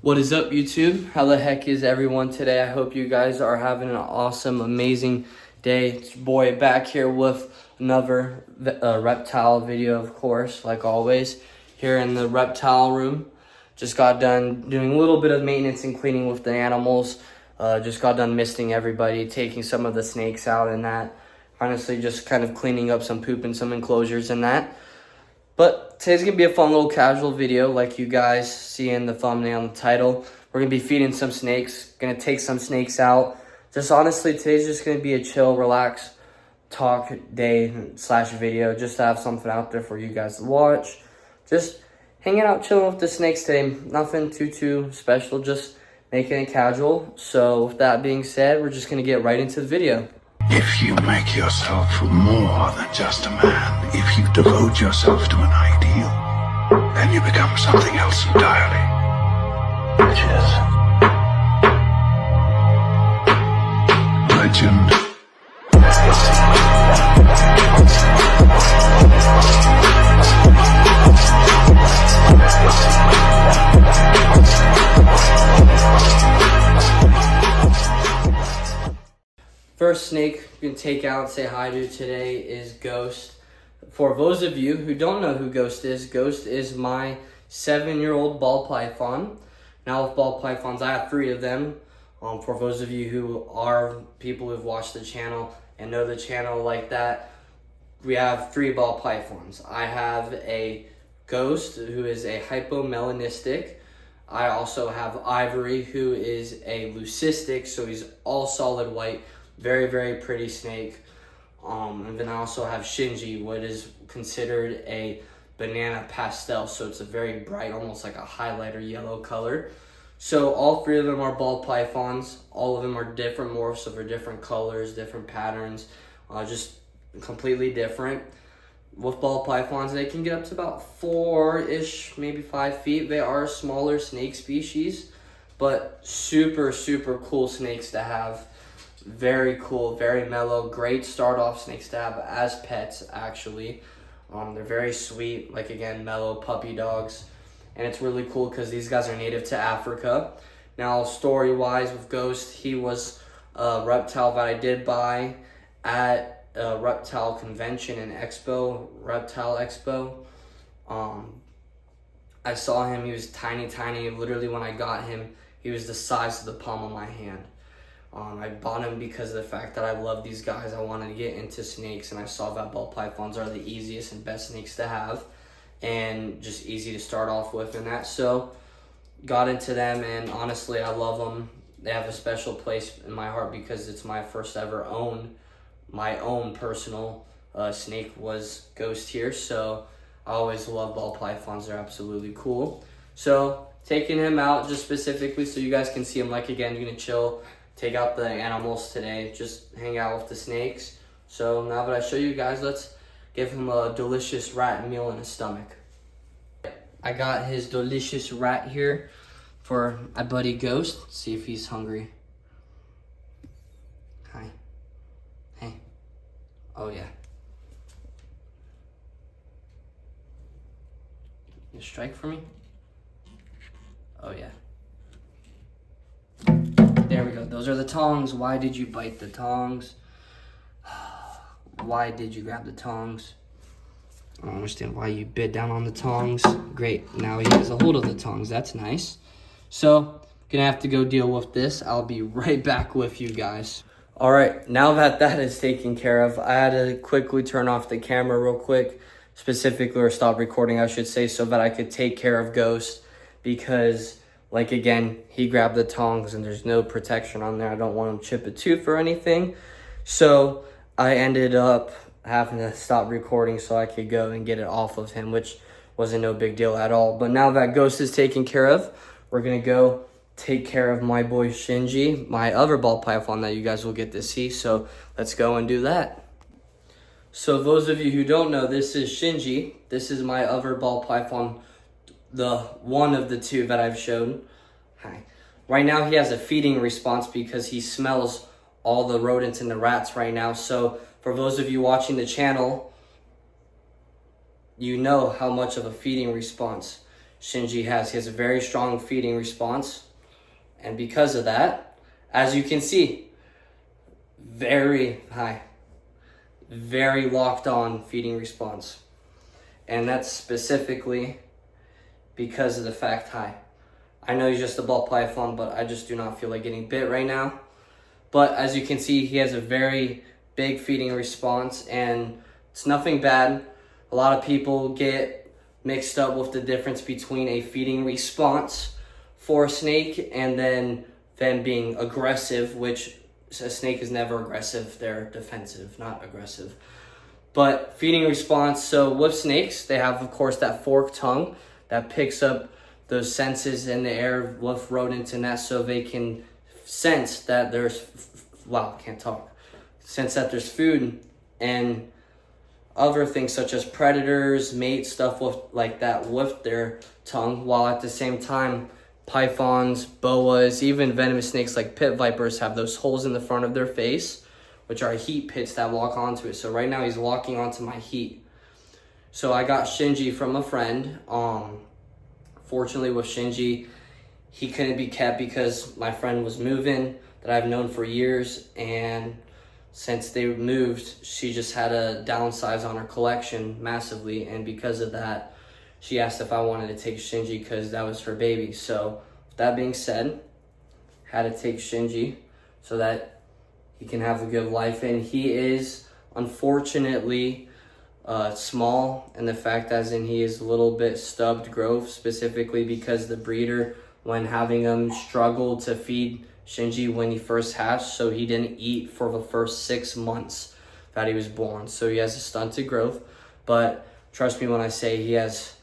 What is up, YouTube? How the heck is everyone today? I hope you guys are having an awesome, amazing day. It's your boy back here with another reptile video, of course, like always, here in the reptile room. Just got done doing a little bit of maintenance and cleaning with the animals. Just got done misting everybody, taking some of the snakes out and that. Honestly, just kind of cleaning up some poop in some enclosures and that. But today's going to be a fun little casual video like you guys see in the thumbnail and the title. We're going to be feeding some snakes, going to take some snakes out. Just honestly, today's just going to be a chill, relax, talk day / video. Just to have something out there for you guys to watch. Just hanging out, chilling with the snakes today. Nothing too special, just making it casual. So with that being said, we're just going to get right into the video. If you make yourself more than just a man, if you devote yourself to an ideal, then you become something else entirely. Which is legend. First snake you can take out and say hi to today is Ghost. For those of you who don't know who Ghost is my 7-year-old ball python. Now with ball pythons, I have 3 of them. For those of you who are people who've watched the channel and know the channel like that, we have 3 ball pythons. I have a Ghost who is a hypomelanistic. I also have Ivory who is a leucistic, so he's all solid white. Very pretty snake. And then I also have Shinji, what is considered a banana pastel, so it's a very bright, almost like a highlighter yellow color. So all 3 of them are ball pythons. All of them are different morphs, so they're different colors, different patterns, just completely different. With ball pythons, they can get up to about 4-ish, maybe 5 feet. They are a smaller snake species, but super cool snakes to have. Very cool, very mellow, great start off snakes to have as pets actually. They're very sweet, like again, mellow puppy dogs. And it's really cool because these guys are native to Africa. Now story wise with Ghost, he was a reptile that I did buy at a reptile convention and expo, reptile expo. I saw him, he was tiny. Literally when I got him, he was the size of the palm of my hand. I bought him because of the fact that I love these guys. I wanted to get into snakes, and I saw that ball pythons are the easiest and best snakes to have, and just easy to start off with and that. So, got into them, and honestly, I love them. They have a special place in my heart because it's my first ever my own personal snake was Ghost here. So, I always love ball pythons. They're absolutely cool. So, taking him out just specifically so you guys can see him. Like again, you're gonna chill. Take out the animals today, just hang out with the snakes. So now that I show you guys, let's give him a delicious rat meal in his stomach. I got his delicious rat here for my buddy Ghost. Let's see if he's hungry. Hi. Hey. Oh yeah. You strike for me? Oh yeah. There we go. Those are the tongs. Why did you bite the tongs? Why did you grab the tongs? I don't understand why you bit down on the tongs. Great. Now he has a hold of the tongs. That's nice. So, gonna have to go deal with this. I'll be right back with you guys. All right. Now that that is taken care of, I had to quickly turn off the camera real quick, specifically, or stop recording, I should say, so that I could take care of Ghost because, like again, he grabbed the tongs and there's no protection on there. I don't want him to chip a tooth or anything. So I ended up having to stop recording so I could go and get it off of him, which wasn't no big deal at all. But now that Ghost is taken care of, we're gonna go take care of my boy Shinji, my other ball python that you guys will get to see. So let's go and do that. So those of you who don't know, this is Shinji. This is my other ball python, the one of the 2 that I've shown. Hi. Right now he has a feeding response because he smells all the rodents and the rats right now. So for those of you watching the channel, you know how much of a feeding response Shinji has. He has a very strong feeding response. And because of that, as you can see, very high, very locked on feeding response. And that's specifically because of the fact, I know he's just a ball python, but I just do not feel like getting bit right now. But as you can see, he has a very big feeding response, and it's nothing bad. A lot of people get mixed up with the difference between a feeding response for a snake and then them being aggressive, which a snake is never aggressive. They're defensive, not aggressive. But feeding response, so with snakes, they have, of course, that forked tongue that picks up those senses in the air with rodents and that, so they can sense that there's, sense that there's food and other things such as predators, mate, stuff with like that with their tongue, while at the same time, pythons, boas, even venomous snakes like pit vipers have those holes in the front of their face, which are heat pits that lock onto it. So right now he's locking onto my heat. So I got Shinji from a friend. Fortunately with Shinji, he couldn't be kept because my friend was moving that I've known for years, and since they moved, she just had to downsize on her collection massively, and because of that, she asked if I wanted to take Shinji because that was her baby. So with that being said, had to take Shinji so that he can have a good life. And he is unfortunately small, and the fact as in he is a little bit stubbed growth, specifically because the breeder, when having him, struggled to feed Shinji when he first hatched, so he didn't eat for the first 6 months that he was born. So he has a stunted growth, but trust me when I say he has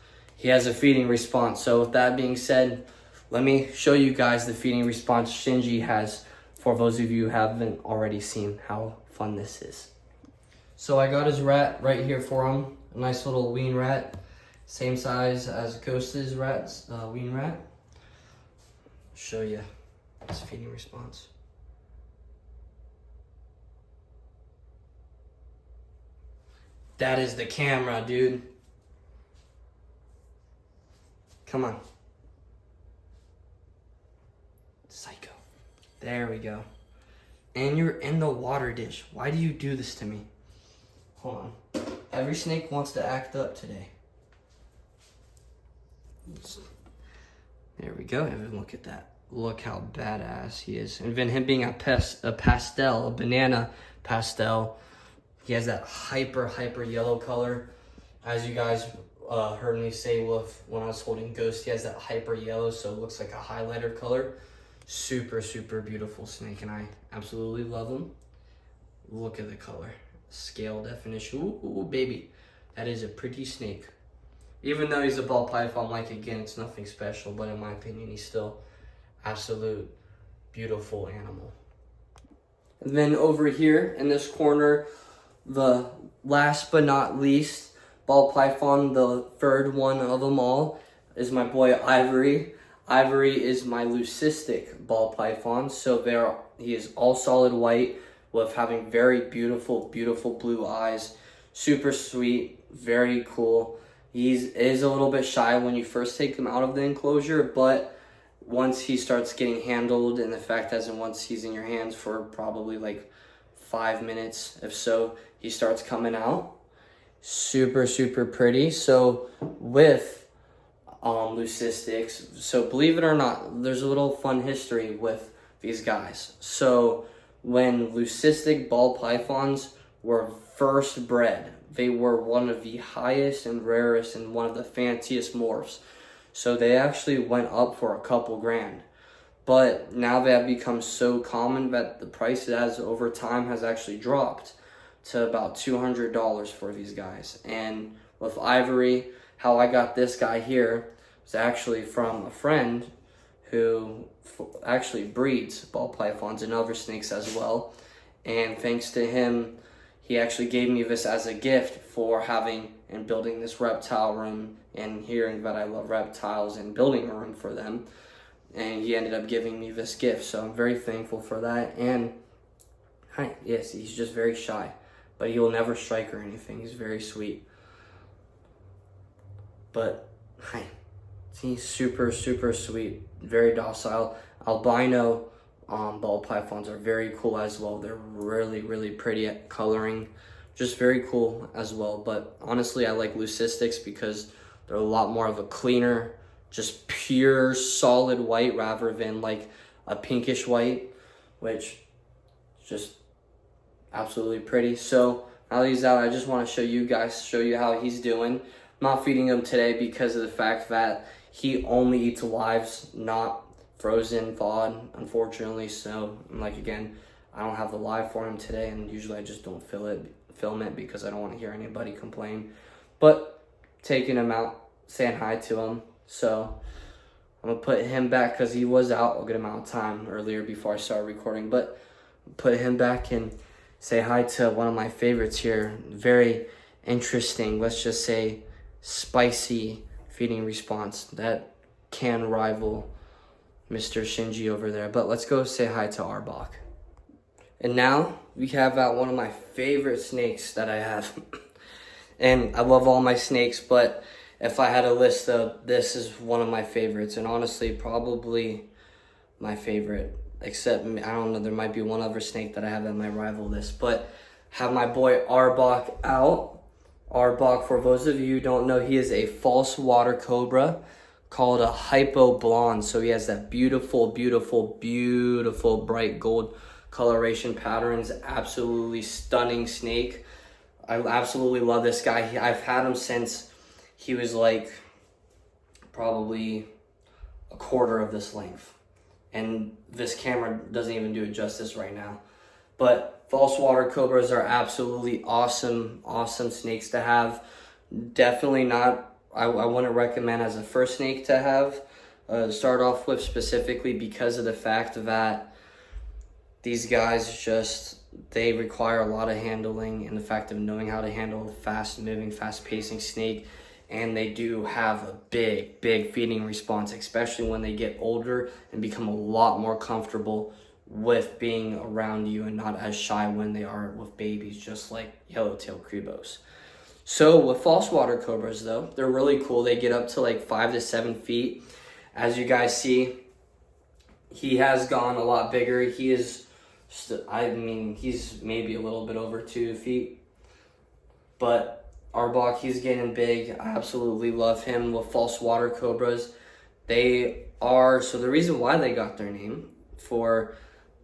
a feeding response. So with that being said, let me show you guys the feeding response Shinji has, for those of you who haven't already seen how fun this is. So I got his rat right here for him, a nice little wean rat, same size as Ghost's wean rat. Show you his feeding response. That is the camera, dude. Come on. Psycho. There we go. And you're in the water dish. Why do you do this to me? Hold on. Every snake wants to act up today. There we go. And look at that. Look how badass he is. And then him being a pastel, a banana pastel, he has that hyper yellow color. As you guys heard me say when I was holding Ghost, he has that hyper yellow, so it looks like a highlighter color. Super beautiful snake, and I absolutely love him. Look at the color. Scale definition. Ooh, baby. That is a pretty snake. Even though he's a ball python, like, again, it's nothing special, but in my opinion, he's still absolute beautiful animal. And then over here in this corner, the last but not least ball python, the third one of them all, is my boy Ivory. Ivory is my leucistic ball python. So he is all solid white with having very beautiful blue eyes. Super sweet, very cool. He is a little bit shy when you first take him out of the enclosure, but once he starts getting handled, and the fact as in once he's in your hands for probably like 5 minutes, if so, he starts coming out. Super pretty. So with leucistics, so believe it or not, there's a little fun history with these guys. So when leucistic ball pythons were first bred, they were one of the highest and rarest and one of the fanciest morphs. So they actually went up for a couple grand. But now they have become so common that the price over time has actually dropped to about $200 for these guys. And with Ivory, how I got this guy here was actually from a friend who actually breeds ball pythons and other snakes as well. And thanks to him, he actually gave me this as a gift for having and building this reptile room and hearing that I love reptiles and building a room for them. And he ended up giving me this gift, so I'm very thankful for that. And yes, he's just very shy, but he will never strike or anything. He's very sweet. But He's super, super sweet, very docile. Albino ball pythons are very cool as well. They're really, really pretty at coloring. Just very cool as well. But honestly, I like leucistics because they're a lot more of a cleaner, just pure solid white rather than like a pinkish white, which is just absolutely pretty. So now that he's out, I just want to show you how he's doing. I'm not feeding him today because of the fact that he only eats lives, not frozen, thawed, unfortunately. So, like, again, I don't have the live for him today, and usually I just don't film it because I don't want to hear anybody complain. But taking him out, saying hi to him. So I'm going to put him back because he was out a good amount of time earlier before I started recording. But put him back and say hi to one of my favorites here. Very interesting, let's just say spicy feeding response that can rival Mr. Shinji over there. But let's go say hi to Arbok. And now we have out one of my favorite snakes that I have. And I love all my snakes, but if I had a list of, this is one of my favorites, and honestly probably my favorite, except I don't know, there might be one other snake that I have that might rival this, but have my boy Arbok out. Arbok, for those of you who don't know, he is a false water cobra called a hypo blonde. So he has that beautiful, beautiful, beautiful bright gold coloration patterns. Absolutely stunning snake. I absolutely love this guy. I've had him since he was like probably a quarter of this length. And this camera doesn't even do it justice right now. But false water cobras are absolutely awesome, awesome snakes to have. Definitely not, I wouldn't recommend as a first snake to have, start off with, specifically because of the fact that these guys they require a lot of handling, and the fact of knowing how to handle a fast moving, fast pacing snake. And they do have a big, big feeding response, especially when they get older and become a lot more comfortable with being around you and not as shy when they are with babies, just like yellowtail cribos. So with false water cobras though, they're really cool. They get up to like 5 to 7 feet. As you guys see, he has gone a lot bigger. He is, he's maybe a little bit over 2 feet. But Arbok, he's getting big. I absolutely love him. With false water cobras, so the reason why they got their name, for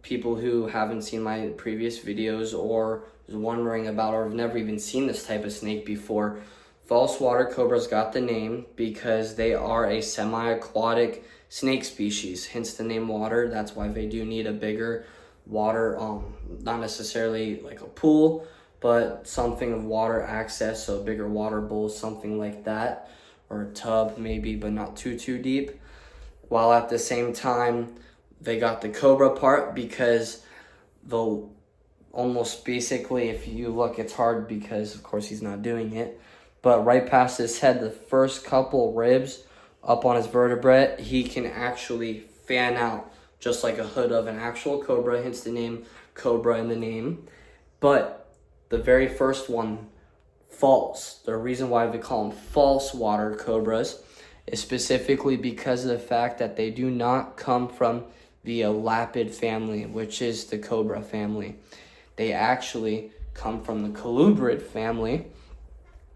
people who haven't seen my previous videos or is wondering about or have never even seen this type of snake before, false water cobras got the name because they are a semi-aquatic snake species, hence the name water. That's why they do need a bigger water, not necessarily like a pool, but something of water access, so a bigger water bowl, something like that, or a tub maybe, but not too deep. While at the same time, they got the cobra part because they'll almost basically, if you look, it's hard because of course he's not doing it, but right past his head, the first couple ribs up on his vertebrae, he can actually fan out just like a hood of an actual cobra, hence the name cobra in the name. But the very first one, false. The reason why we call them false water cobras is specifically because of the fact that they do not come from the elapid family, which is the cobra family. They actually come from the colubrid family.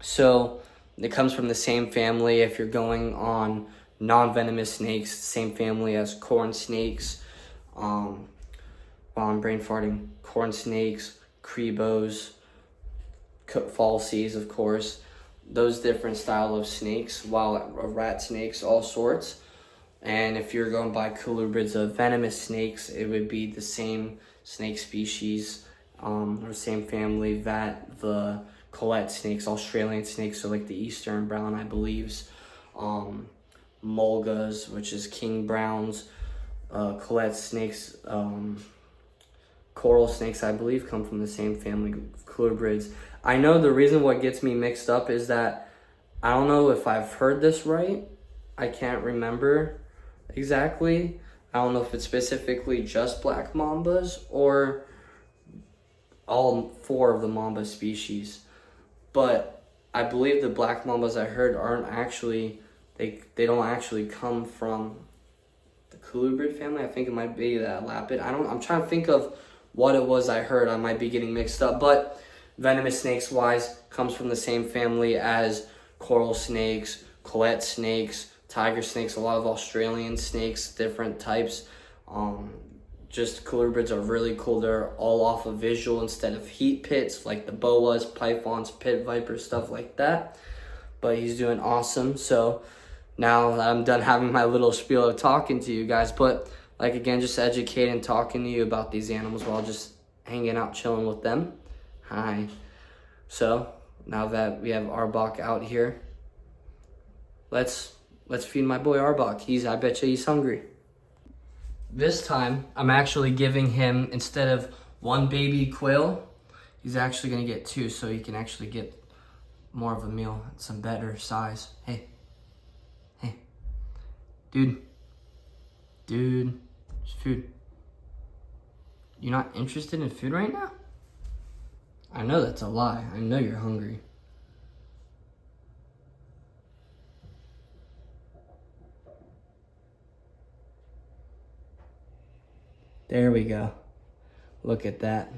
So it comes from the same family. If you're going on non-venomous snakes, same family as corn snakes, while I'm brain farting, corn snakes, cribos, falsies, of course, those different style of snakes, while rat snakes, all sorts. And if you're going by colubrids of venomous snakes, it would be the same snake species, or same family that the Colette snakes, Australian snakes, so like the Eastern brown, I believe, mulgas, which is king browns, Colette snakes, coral snakes, I believe, come from the same family, colubrids. I know the reason what gets me mixed up is that I don't know if I've heard this right. I can't remember exactly. I don't know if it's specifically just black mambas or all 4 of the mamba species. But I believe the black mambas I heard aren't actually They don't actually come from the colubrid family. I think it might be that lapid. I'm trying to think of what it was I heard. I might be getting mixed up, but venomous snakes wise comes from the same family as coral snakes, collet snakes, tiger snakes, a lot of Australian snakes, different types. Just colubrids are really cool. They're all off of visual instead of heat pits like the boas, pythons, pit vipers, stuff like that. But he's doing awesome. So now that I'm done having my little spiel of talking to you guys, but like again, just educating, talking to you about these animals while just hanging out, chilling with them. Hi. So now that we have Arbok out here, let's feed my boy Arbok. I bet you he's hungry. This time, I'm actually giving him, instead of one baby quail, he's actually gonna get two, so he can actually get more of a meal, some better size. Hey, dude, it's food. You're not interested in food right now? I know that's a lie. I know you're hungry. There we go. Look at that.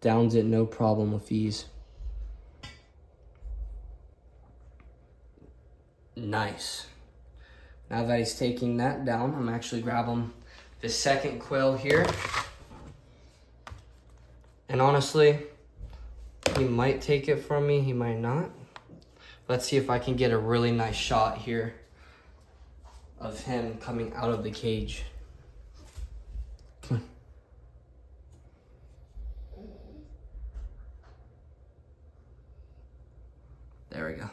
Downs it no problem with ease. Nice. Now that he's taking that down, I'm actually grabbing the second quail here. And honestly, he might take it from me, he might not. Let's see if I can get a really nice shot here of him coming out of the cage. Come on. There we go.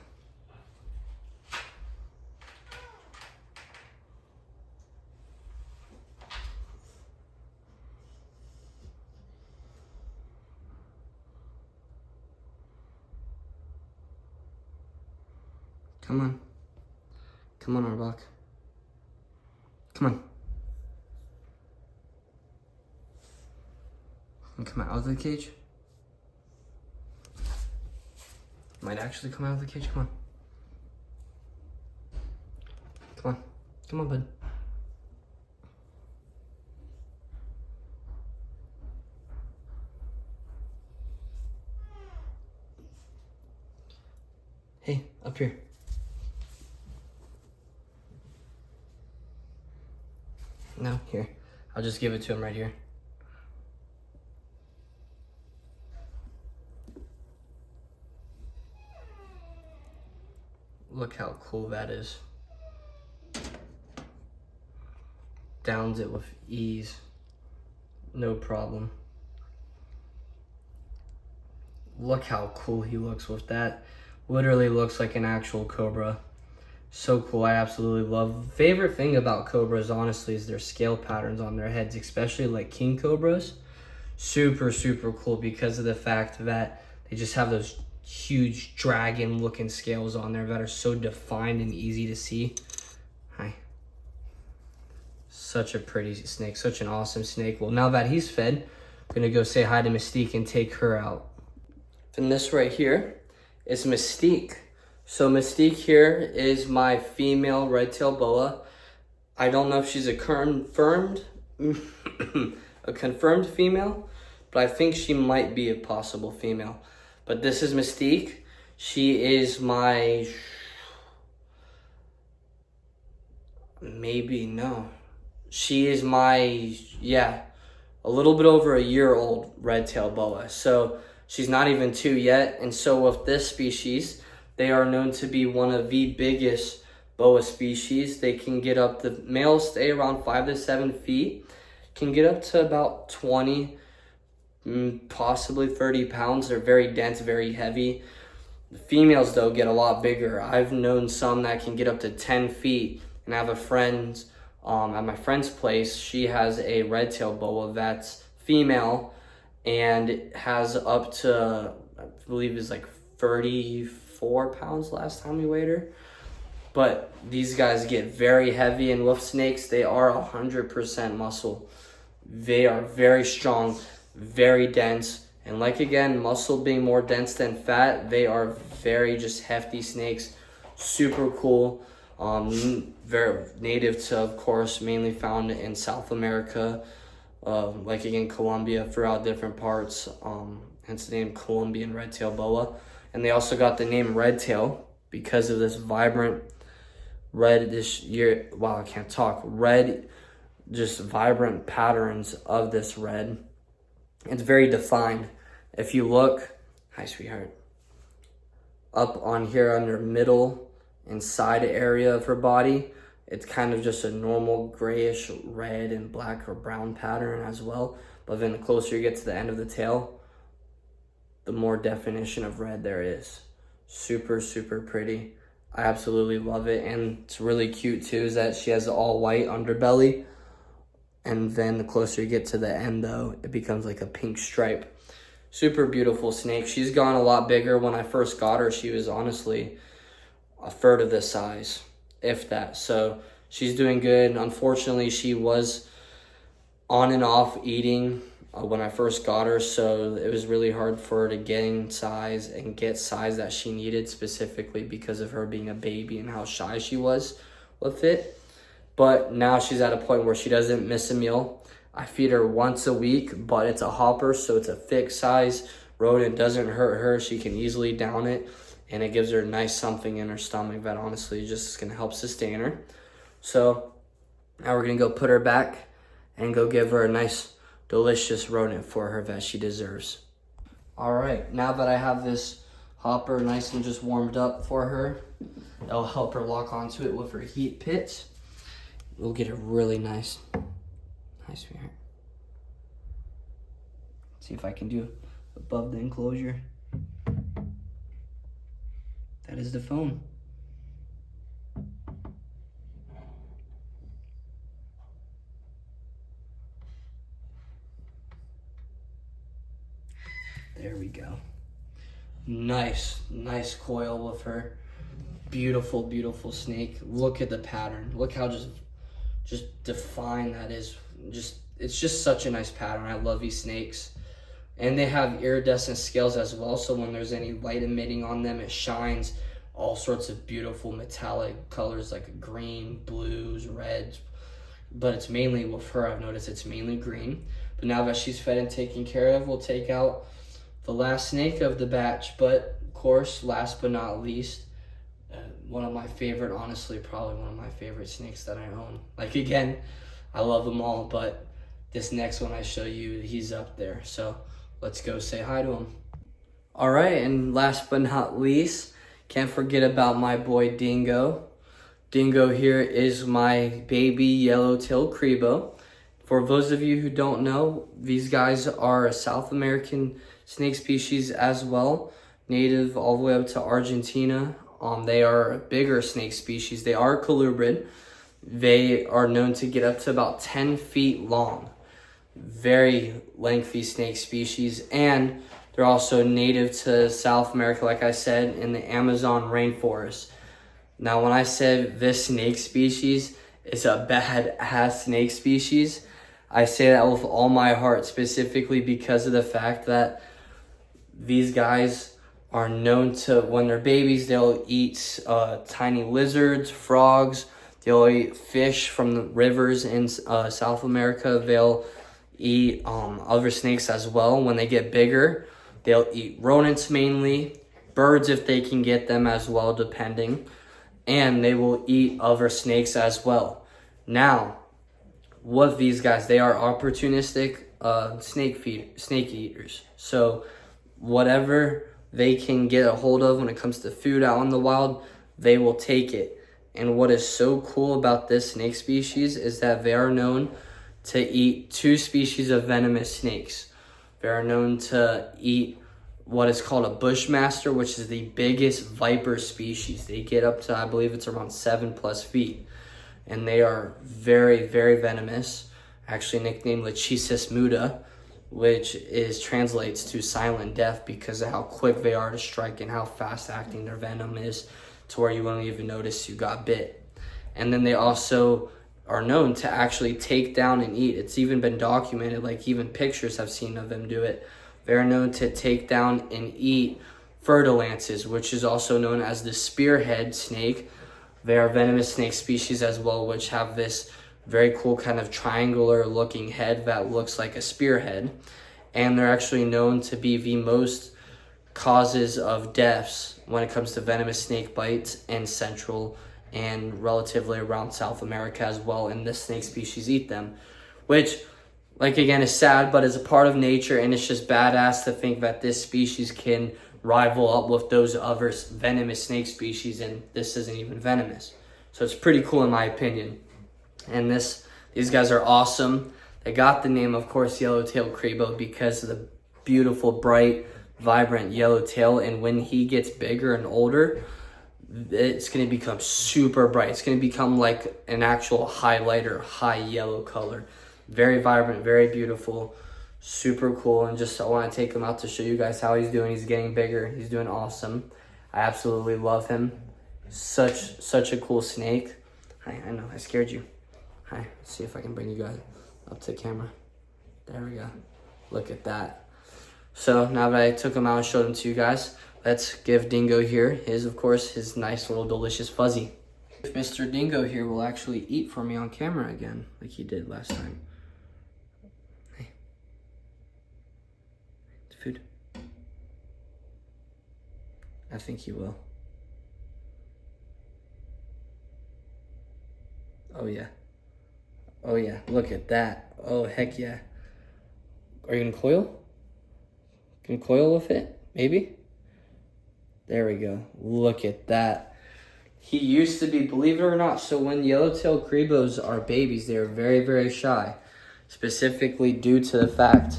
Come on. Come on, Arbok. Come on. And come out of the cage. Might actually come out of the cage. Come on. Come on. Come on, bud. Hey, up here. No, here. I'll just give it to him right here. Look how cool that is. Downs it with ease. No problem. Look how cool he looks with that. Literally looks like an actual cobra. So cool. I absolutely love. Favorite thing about cobras, honestly, is their scale patterns on their heads, especially like king cobras. Super, super cool because of the fact that they just have those huge dragon looking scales on there that are so defined and easy to see. Hi. Such a pretty snake, such an awesome snake. Well, now that he's fed, I'm gonna go say hi to Mystique and take her out. And this right here is Mystique. So Mystique here is my female red-tailed boa. I don't know if she's a confirmed female, but I think she might be a possible female. But this is Mystique. She is my, she is my, a little bit over a year old red-tailed boa. So she's not even 2 yet. And so with this species, they are known to be one of the biggest boa species. They can get up, the males stay around 5 to 7 feet, can get up to about 20, possibly 30 pounds. They're very dense, very heavy. The females, though, get a lot bigger. I've known some that can get up to 10 feet. And I have a friend at my friend's place. She has a red-tailed boa that's female and has up to, I believe is like 34 pounds last time we weighed her. But these guys get very heavy, and with snakes, they are 100% muscle. They are very strong, very dense, and like again, muscle being more dense than fat, they are very just hefty snakes. Super cool. Very native to, of course, mainly found in South America, like again Colombia, throughout different parts. Hence the name Colombian red-tailed boa. And they also got the name red-tail because of this vibrant red just vibrant patterns of this red. It's very defined. If you look, hi sweetheart, up on here under middle and side area of her body, it's kind of just a normal grayish red and black or brown pattern as well. But then the closer you get to the end of the tail, the more definition of red there is. Super, super pretty. I absolutely love it. And it's really cute too, is that she has all white underbelly. And then the closer you get to the end though, it becomes like a pink stripe. Super beautiful snake. She's gone a lot bigger. When I first got her, she was honestly a third of this size, if that. So she's doing good. Unfortunately, she was on and off eating when I first got her, so it was really hard for her to gain size and get size that she needed, specifically because of her being a baby and how shy she was with it. But now she's at a point where she doesn't miss a meal. I feed her once a week, but it's a hopper, so it's a thick size rodent. Doesn't hurt her. She can easily down it, and it gives her a nice something in her stomach that honestly just is going to help sustain her. So now we're going to go put her back and go give her a nice, delicious rodent for her that she deserves. All right, now that I have this hopper nice and just warmed up for her, it'll help her lock onto it with her heat pits. We'll get her really nice. Nice, sweetheart. See if I can do above the enclosure. That is the phone. There we go. Nice coil with her. Beautiful, beautiful snake. Look at the pattern. Look how just defined that is. It's just such a nice pattern. I love these snakes. And they have iridescent scales as well, so when there's any light emitting on them, it shines all sorts of beautiful metallic colors like green, blues, reds. But it's mainly, with her, I've noticed it's mainly green. But now that she's fed and taken care of, we'll take out the last snake of the batch. But of course, last but not least, one of my favorite, honestly, probably one of my favorite snakes that I own. Like, again, I love them all, but this next one I show you, he's up there. So let's go say hi to him. All right, and last but not least, can't forget about my boy Dingo. Dingo here is my baby yellow-tailed Crebo. For those of you who don't know, these guys are a South American snake species as well, native all the way up to Argentina. They are a bigger snake species. They are colubrid. They are known to get up to about 10 feet long. Very lengthy snake species, and they're also native to South America, like I said, in the Amazon rainforest. Now, when I said this snake species is a badass snake species, I say that with all my heart, specifically because of the fact that these guys are known to, when they're babies, they'll eat tiny lizards, frogs, they'll eat fish from the rivers in South America, they'll eat other snakes as well. When they get bigger, they'll eat rodents mainly, birds if they can get them as well, depending, and they will eat other snakes as well. Now, with these guys, they are opportunistic snake eaters. So whatever they can get a hold of when it comes to food out in the wild, they will take it. And what is so cool about this snake species is that they are known to eat 2 species of venomous snakes. They are known to eat what is called a bushmaster, which is the biggest viper species. They get up to, I believe it's around 7+ feet. And they are very, very venomous. Actually nicknamed Lachesis muta, which translates to silent death because of how quick they are to strike and how fast acting their venom is, to where you won't even notice you got bit. And then they also are known to actually take down and eat. It's even been documented, like even pictures I've seen of them do it. They're known to take down and eat fertilances, which is also known as the spearhead snake. They are venomous snake species as well, which have this very cool kind of triangular looking head that looks like a spearhead. And they're actually known to be the most causes of deaths when it comes to venomous snake bites in Central and relatively around South America as well. And this snake species eat them, which, like, again, is sad, but is a part of nature. And it's just badass to think that this species can rival up with those other venomous snake species, and this isn't even venomous. So it's pretty cool in my opinion. And these guys are awesome. They got the name, of course, Yellowtail Crebo, because of the beautiful, bright, vibrant yellow tail. And when he gets bigger and older, it's going to become super bright. It's going to become like an actual highlighter, high yellow color. Very vibrant, very beautiful, super cool. And just I want to take him out to show you guys how he's doing. He's getting bigger. He's doing awesome. I absolutely love him. Such a cool snake. Hi, I know I scared you. Hi, let's see if I can bring you guys up to the camera. There we go. Look at that. So now that I took him out and showed him to you guys, let's give Dingo here his nice little delicious fuzzy. Mr. Dingo here will actually eat for me on camera again, like he did last time. Hey. It's food. I think he will. Oh yeah. Oh yeah, look at that. Oh heck yeah. Are you gonna coil? Can you coil with it? Maybe? There we go. Look at that. He used to be, believe it or not, so when yellowtail crebos are babies, they are very, very shy. Specifically due to the fact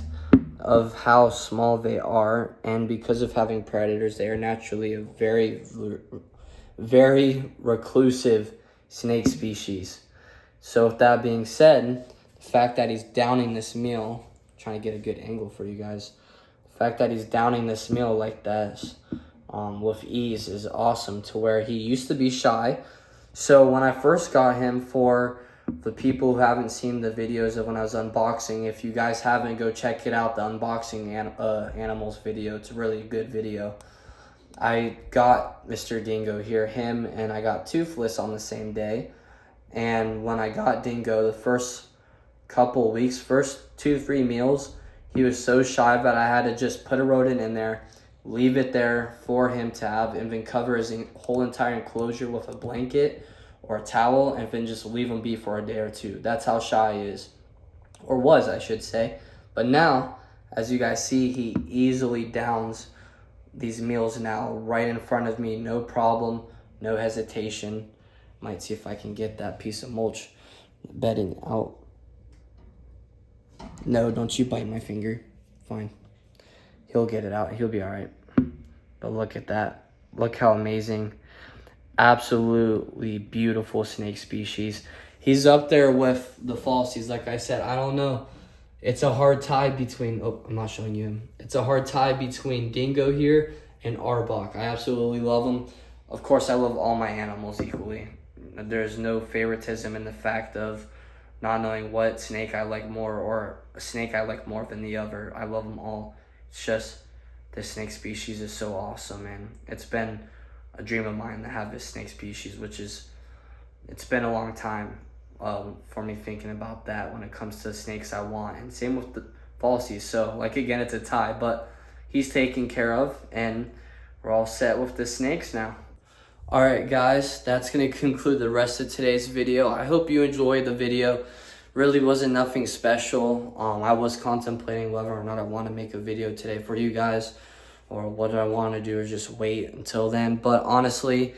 of how small they are, and because of having predators, they are naturally a very, very reclusive snake species. So with that being said, the fact that he's downing this meal, trying to get a good angle for you guys, the fact that he's downing this meal like this with ease is awesome, to where he used to be shy. So when I first got him, for the people who haven't seen the videos of when I was unboxing, if you guys haven't, go check it out, the unboxing animals video. It's a really good video. I got Mr. Dingo here, him, and I got Toothless on the same day. And when I got Dingo, the first couple weeks, first 2-3 meals, he was so shy that I had to just put a rodent in there, leave it there for him to have, and then cover his whole entire enclosure with a blanket or a towel, and then just leave him be for a day or two. That's how shy he is, or was, I should say. But now, as you guys see, he easily downs these meals now right in front of me, no problem, no hesitation. Might see if I can get that piece of mulch bedding out. No, don't you bite my finger. Fine. He'll get it out. He'll be all right. But look at that. Look how amazing. Absolutely beautiful snake species. He's up there with the falsies. Like I said, I don't know. It's a hard tie between... Oh, I'm not showing you him. It's a hard tie between Dingo here and Arbok. I absolutely love them. Of course, I love all my animals equally. There's no favoritism in the fact of not knowing what snake I like more, or a snake I like more than the other. I love them all. It's just this snake species is so awesome, and it's been a dream of mine to have this snake species, it's been a long time for me thinking about that when it comes to the snakes I want. And same with the falsies. So, like, again, it's a tie, but he's taken care of, and we're all set with the snakes now. Alright guys, that's going to conclude the rest of today's video. I hope you enjoyed the video. Really wasn't nothing special. I was contemplating whether or not I want to make a video today for you guys, or what I want to do is just wait until then. But honestly,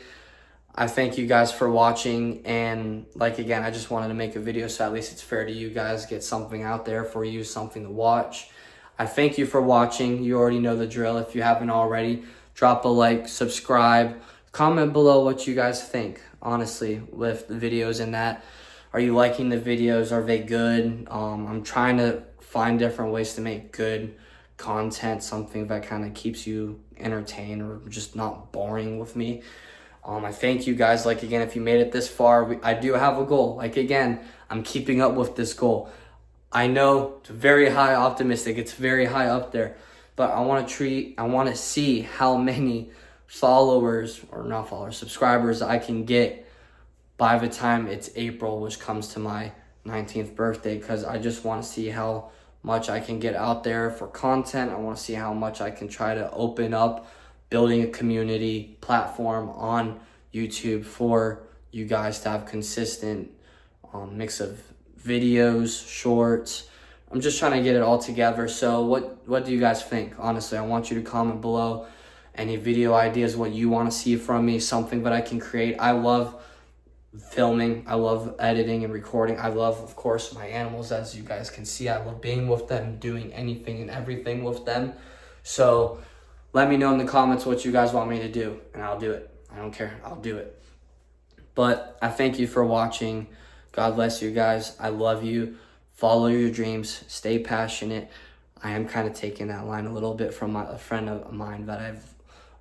I thank you guys for watching, and like, again, I just wanted to make a video so at least it's fair to you guys, get something out there for you, something to watch. I thank you for watching. You already know the drill. If you haven't already, drop a like, subscribe, comment below what you guys think, honestly, with the videos and that. Are you liking the videos? Are they good? I'm trying to find different ways to make good content, something that kind of keeps you entertained or just not boring with me. I thank you guys. Like, again, if you made it this far, I do have a goal. Like, again, I'm keeping up with this goal. I know it's very high optimistic. It's very high up there. But I want to see how many followers, or not followers, subscribers I can get by the time it's April, which comes to my 19th birthday, because I just want to see how much I can get out there for content. I want to see how much I can try to open up building a community platform on YouTube for you guys to have consistent mix of videos, shorts. I'm just trying to get it all together. So what do you guys think? Honestly, I want you to comment below any video ideas, what you want to see from me, something that I can create. I love filming, I love editing and recording. I love, of course, my animals, as you guys can see. I love being with them, doing anything and everything with them. So let me know in the comments what you guys want me to do, and I'll do it. I don't care, I'll do it. But I thank you for watching. God bless you guys. I love you. Follow your dreams, stay passionate. I am kind of taking that line a little bit from a friend of mine that I've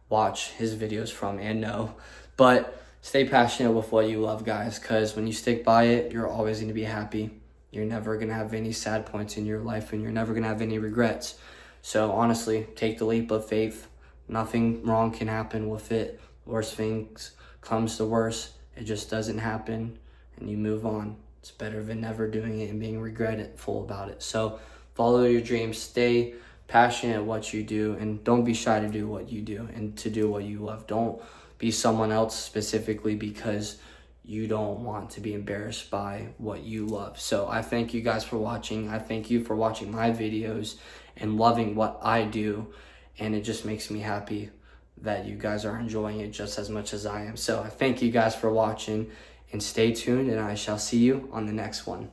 watched his videos from and know. But stay passionate with what you love, guys, because when you stick by it, you're always going to be happy. You're never going to have any sad points in your life, and you're never going to have any regrets. So honestly, take the leap of faith. Nothing wrong can happen with it. Worst things comes to worst. It just doesn't happen, and you move on. It's better than never doing it and being regretful about it. So follow your dreams, stay passionate at what you do, and don't be shy to do what you do and to do what you love. Don't be someone else specifically because you don't want to be embarrassed by what you love. So I thank you guys for watching. I thank you for watching my videos and loving what I do, and it just makes me happy that you guys are enjoying it just as much as I am. So I thank you guys for watching, and stay tuned, and I shall see you on the next one.